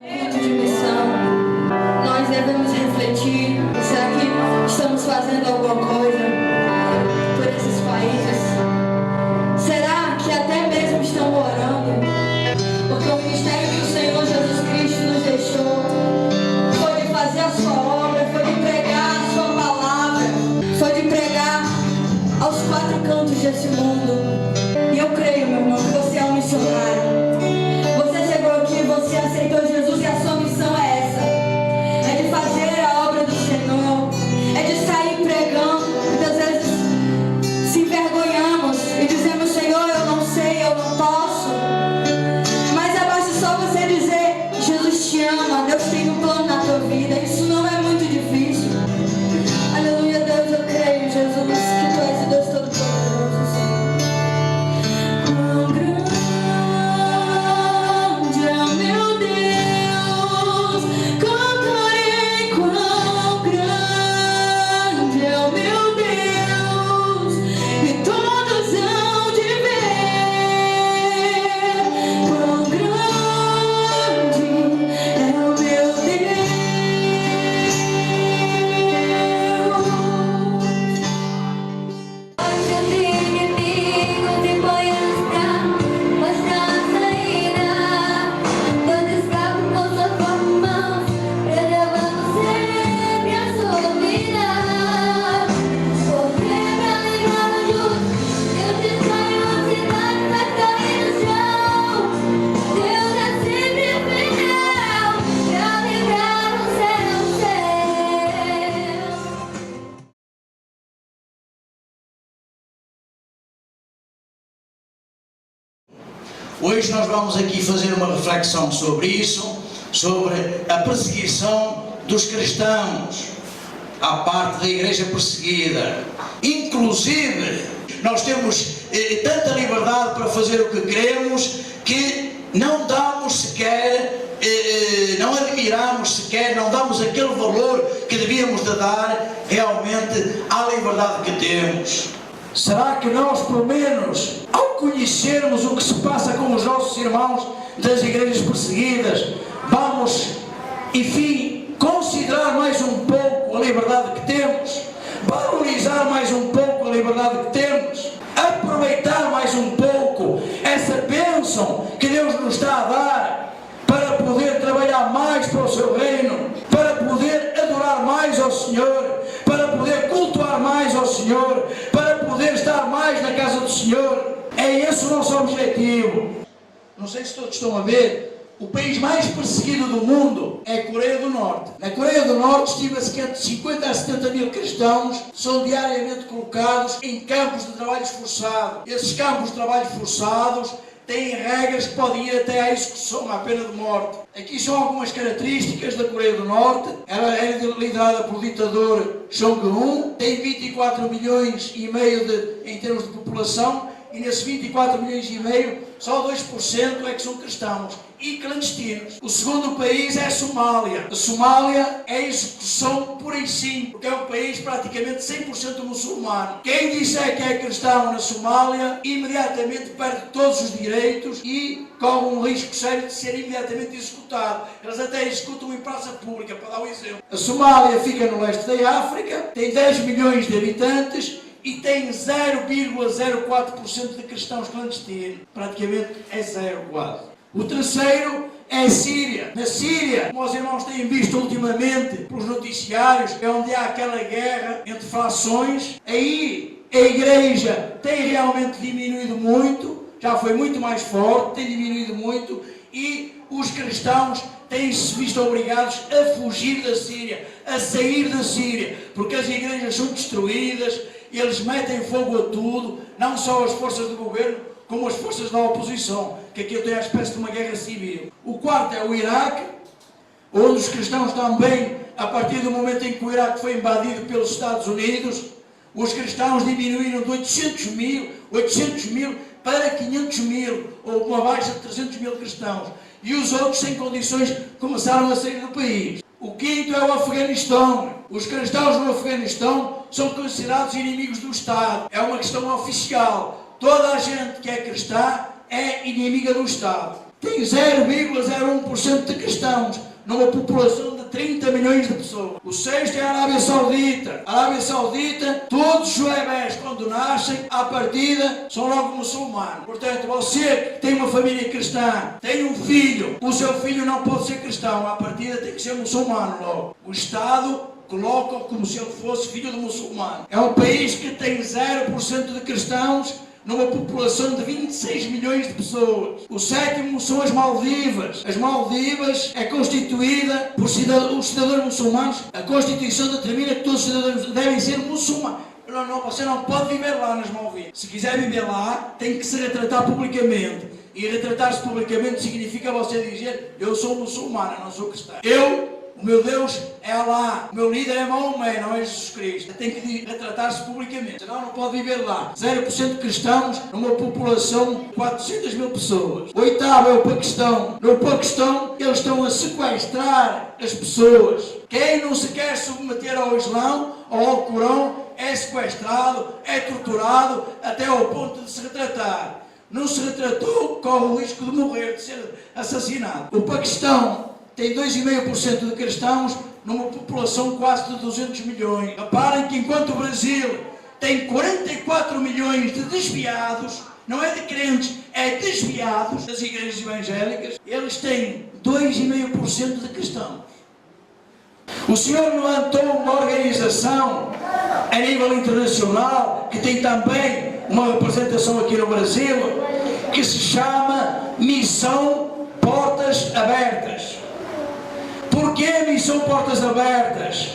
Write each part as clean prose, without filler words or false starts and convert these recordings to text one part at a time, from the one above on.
Culto de missão, nós devemos refletir, será que estamos fazendo alguma coisa por esses países? Será que até mesmo estamos orando? Porque o ministério que o Senhor Jesus Cristo nos deixou foi de fazer a sua obra, foi de pregar a sua palavra, foi de pregar aos quatro cantos desse mundo. E eu creio, meu irmão, que você é um missionário. Você chegou aqui, você aceitou Jesus e a sua missão é essa. É de fazer a obra do Senhor. É de sair pregando. Muitas vezes se envergonhamos e dizemos: Senhor, eu não sei, eu não posso. Mas é basta só você dizer: Jesus te ama, Deus tem um plano na tua vida. Isso não é muito difícil. Aleluia, Deus, eu creio, Jesus, que tu és o Deus Todo-Poderoso, Senhor. Quão grande é o meu Deus, cantarei quão grande é o meu Deus, e todos hão de ver quão grande é o meu Deus. Hoje eu tenho inimigos e banhos pra saída. Todo escravo com suas mãos, preservando sempre a sua vida. Você me alegra no justo, Deus destrói uma cidade pra cair no chão. Deus é sempre fiel, pra livrar o céu. Hoje nós vamos aqui fazer uma reflexão sobre isso, sobre a perseguição dos cristãos, à parte da igreja perseguida. Inclusive, nós temos tanta liberdade para fazer o que queremos que não damos sequer, não admiramos sequer, não damos aquele valor que devíamos de dar realmente à liberdade que temos. Será que nós, pelo menos, ao conhecermos o que se passa com os nossos irmãos das igrejas perseguidas, vamos, enfim, considerar mais um pouco a liberdade que temos, valorizar mais um pouco a liberdade que temos, aproveitar mais um pouco essa bênção que Deus nos está a dar para poder trabalhar mais para o seu reino, para poder adorar mais ao Senhor, para poder cultuar mais ao Senhor, para poder estar mais na casa do Senhor. É esse o nosso objetivo. Não sei se todos estão a ver, o país mais perseguido do mundo é a Coreia do Norte. Na Coreia do Norte, estima-se que entre 50 a 70 mil cristãos são diariamente colocados em campos de trabalho forçado. Esses campos de trabalho forçados têm regras que podem ir até à execução, à pena de morte. Aqui são algumas características da Coreia do Norte. Ela é liderada pelo ditador Jong-un, tem 24 milhões e meio em termos de população, e nesses 24 milhões e meio, só 2% é que são cristãos e clandestinos. O segundo país é a Somália. A Somália é a execução pura e simples, porque é um país praticamente 100% muçulmano. Quem disser que é cristão na Somália, imediatamente perde todos os direitos e corre um risco sério de ser imediatamente executado. Eles até executam em praça pública, para dar um exemplo. A Somália fica no leste da África, tem 10 milhões de habitantes, e tem 0,04% de cristãos clandestinos. Praticamente é zero quase. O terceiro é a Síria. Na Síria, como os irmãos têm visto ultimamente pelos noticiários, é onde há aquela guerra entre fações. Aí a igreja tem realmente diminuído muito, já foi muito mais forte, tem diminuído muito, e os cristãos têm-se visto obrigados a fugir da Síria, a sair da Síria, porque as igrejas são destruídas. Eles metem fogo a tudo, não só as forças do governo, como as forças da oposição, que aqui tem a espécie de uma guerra civil. O quarto é o Iraque, onde os cristãos também, a partir do momento em que o Iraque foi invadido pelos Estados Unidos, os cristãos diminuíram de 800 mil para 500 mil, ou uma baixa de 300 mil cristãos. E os outros, sem condições, começaram a sair do país. O quinto é o Afeganistão. Os cristãos no Afeganistão são considerados inimigos do Estado. É uma questão oficial. Toda a gente que é cristã é inimiga do Estado. tem 0,01% de cristãos numa população de 30 milhões de pessoas. O sexto é a Arábia Saudita. A Arábia Saudita, todos os bebés quando nascem, à partida, são logo muçulmanos. Portanto, você que tem uma família cristã, tem um filho, o seu filho não pode ser cristão, à partida tem que ser muçulmano logo. O Estado coloca-o como se ele fosse filho de muçulmano. É um país que tem 0% de cristãos numa população de 26 milhões de pessoas. O sétimo são as Maldivas. As Maldivas é constituída por os cidadãos muçulmanos. A Constituição determina que todos os cidadãos devem ser muçulmanos. Não, você não pode viver lá nas Maldivas. Se quiser viver lá, tem que se retratar publicamente. E retratar-se publicamente significa você dizer: eu sou muçulmano, não sou cristão. O meu Deus é Allah, o meu líder é Maomé, não é Jesus Cristo. Tem que retratar-se publicamente, senão não pode viver lá. 0% de cristãos numa população de 400 mil pessoas. O oitavo é o Paquistão. No Paquistão, eles estão a sequestrar as pessoas. Quem não se quer submeter ao Islão ou ao Corão é sequestrado, é torturado, até ao ponto de se retratar. Não se retratou, corre o risco de morrer, de ser assassinado. O Paquistão tem 2,5% de cristãos numa população quase de 200 milhões. Reparem que enquanto o Brasil tem 44 milhões de desviados, não é de crentes, é desviados das igrejas evangélicas, eles têm 2,5% de cristãos. O Senhor levantou uma organização a nível internacional, que tem também uma representação aqui no Brasil, que se chama Missão Portas Abertas. Porquê a Missão Portas Abertas?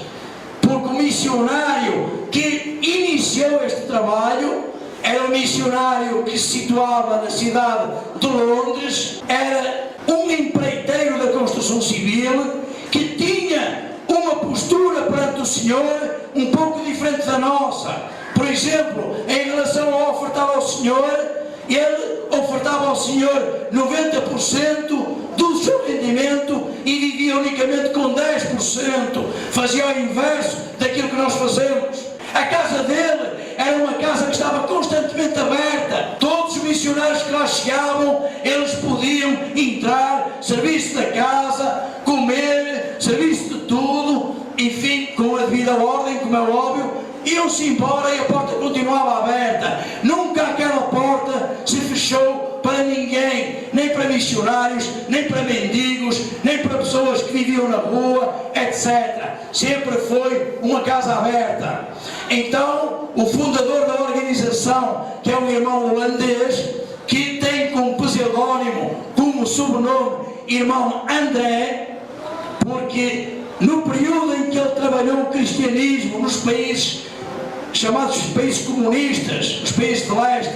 Porque o missionário que iniciou este trabalho era um missionário que se situava na cidade de Londres, era um empreiteiro da construção civil, que tinha uma postura perante o Senhor um pouco diferente da nossa. Por exemplo, em relação a ofertar ao Senhor, ele ofertava ao Senhor 90% do seu rendimento e vivia unicamente com 10%. Fazia o inverso daquilo que nós fazemos. A casa dele era uma casa que estava constantemente aberta. Todos os missionários que lá chegavam, eles podiam entrar, serviço da casa, comer, serviço de tudo, enfim, com a devida ordem, como é óbvio, iam-se embora e a porta continuava aberta. Nunca aquela porta se fechou para ninguém, nem para missionários, nem para mendigos, nem para pessoas que viviam na rua, etc. Sempre foi uma casa aberta. Então, o fundador da organização, que é um irmão holandês, que tem como pseudónimo, como sobrenome, irmão André, porque no período em que ele trabalhou o cristianismo nos países chamados países comunistas, os países de leste,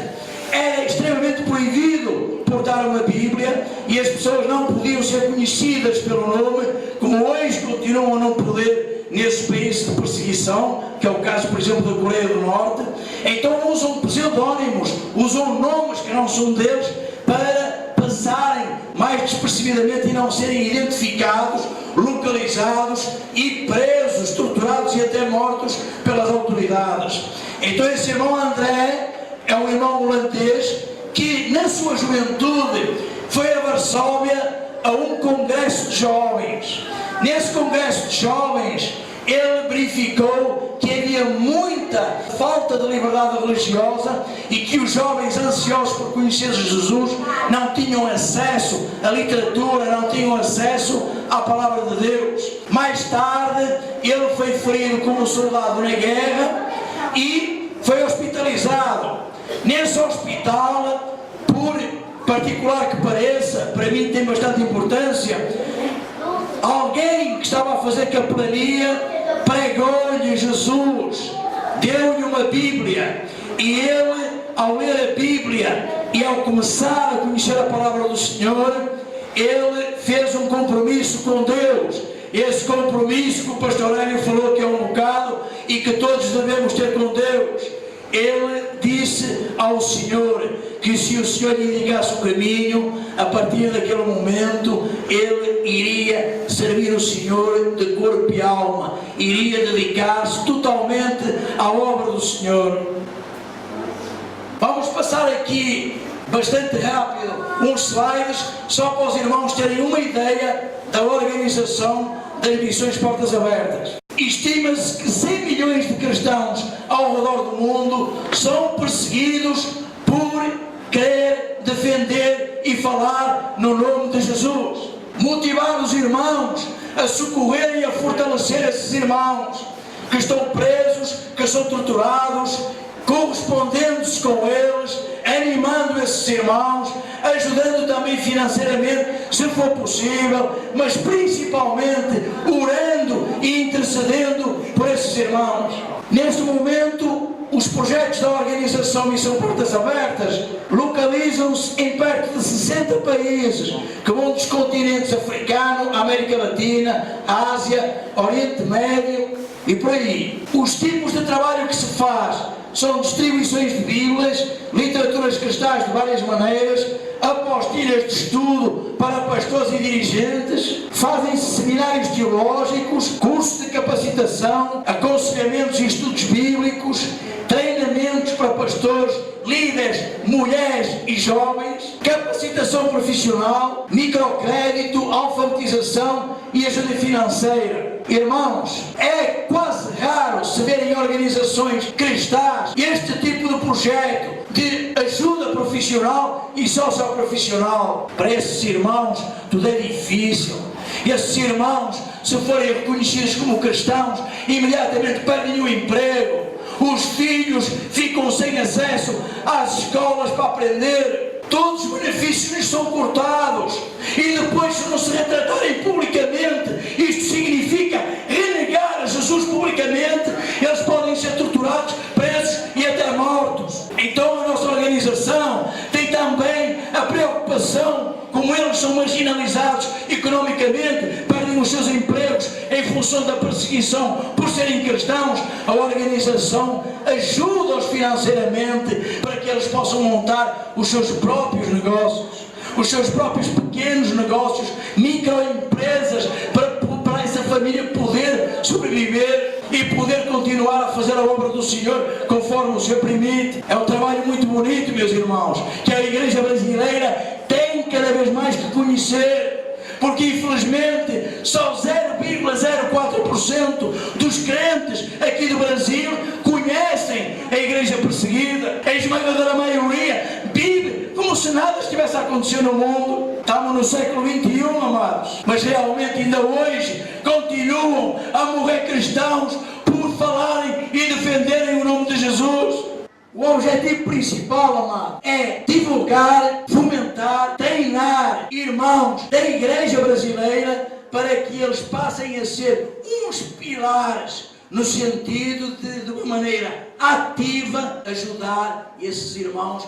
era extremamente proibido portar uma Bíblia e as pessoas não podiam ser conhecidas pelo nome, como hoje continuam a não poder nesses países de perseguição, que é o caso, por exemplo, da Coreia do Norte. Então usam pseudónimos, usam nomes que não são deles para passarem mais despercebidamente e não serem identificados, localizados e presos, torturados e até mortos pelas autoridades. Então esse irmão André é um irmão holandês que na sua juventude foi a Varsóvia a um congresso de jovens. Nesse congresso de jovens ele verificou que havia muita falta de liberdade religiosa e que os jovens ansiosos por conhecer Jesus não tinham acesso à literatura, não tinham acesso à palavra de Deus. Mais tarde ele foi ferido como soldado na guerra e foi hospitalizado. Nesse hospital, por particular que pareça, para mim tem bastante importância, alguém que estava a fazer capelania pregou-lhe Jesus, deu-lhe uma Bíblia, e ele, ao ler a Bíblia e ao começar a conhecer a palavra do Senhor, ele fez um compromisso com Deus. Esse compromisso que o pastor Hélio falou que é um bocado e que todos devemos ter com Deus. Ele disse ao Senhor que se o Senhor lhe indicasse o caminho, a partir daquele momento ele iria servir o Senhor de corpo e alma, iria dedicar-se totalmente à obra do Senhor. Vamos passar aqui bastante rápido, uns slides, só para os irmãos terem uma ideia da organização das missões Portas Abertas. Estima-se que 100 milhões de cristãos ao redor do mundo são perseguidos por querer defender e falar no nome de Jesus. Motivar os irmãos a socorrerem e a fortalecer esses irmãos que estão presos, que são torturados, correspondendo-se com eles, animando esses irmãos, ajudando também financeiramente, se for possível, mas principalmente orando e intercedendo por esses irmãos. Neste momento, os projetos da organização Missão Portas Abertas localizam-se em perto de 60 países, que vão dos continentes africano, América Latina, Ásia, Oriente Médio e por aí. Os tipos de trabalho que se faz são distribuições de Bíblias, literaturas cristãs de várias maneiras, apostilhas de estudo para pastores e dirigentes, fazem-se seminários teológicos, cursos de capacitação, aconselhamentos e estudos bíblicos, treinamentos para pastores, líderes, mulheres e jovens, capacitação profissional, microcrédito, alfabetização e ajuda financeira. Irmãos, é quase raro se ver em organizações cristãs este tipo de projeto de ajuda profissional e socioprofissional. Para esses irmãos tudo é difícil. Esses irmãos, se forem reconhecidos como cristãos, imediatamente perdem o emprego. Os filhos ficam sem acesso às escolas para aprender. Todos os benefícios lhes são cortados. E depois, se não se retratarem publicamente, isto significa renegar a Jesus publicamente, eles podem ser torturados, presos e até mortos. Então a nossa organização tem também a preocupação, como eles são marginalizados economicamente, perdem os seus empregos em função da perseguição por serem cristãos, a organização ajuda-os financeiramente para que eles possam montar os seus próprios negócios, os seus próprios pequenos negócios, microempresas, para essa família poder sobreviver e poder continuar a fazer a obra do Senhor conforme o Senhor permite. É um trabalho muito bonito, meus irmãos, que a Igreja Brasileira tem cada vez mais que conhecer, porque infelizmente só 0,04% dos crentes aqui do Brasil conhecem a Igreja perseguida. A esmagadora maioria vive como se nada estivesse a acontecer no mundo. Estamos no século XXI, amados, mas realmente ainda hoje continuam a morrer cristãos por falarem e defenderem o nome de Jesus. O objetivo principal, amado, é divulgar, fomentar, treinar irmãos da Igreja Brasileira para que eles passem a ser uns pilares no sentido de uma maneira ativa, ajudar esses irmãos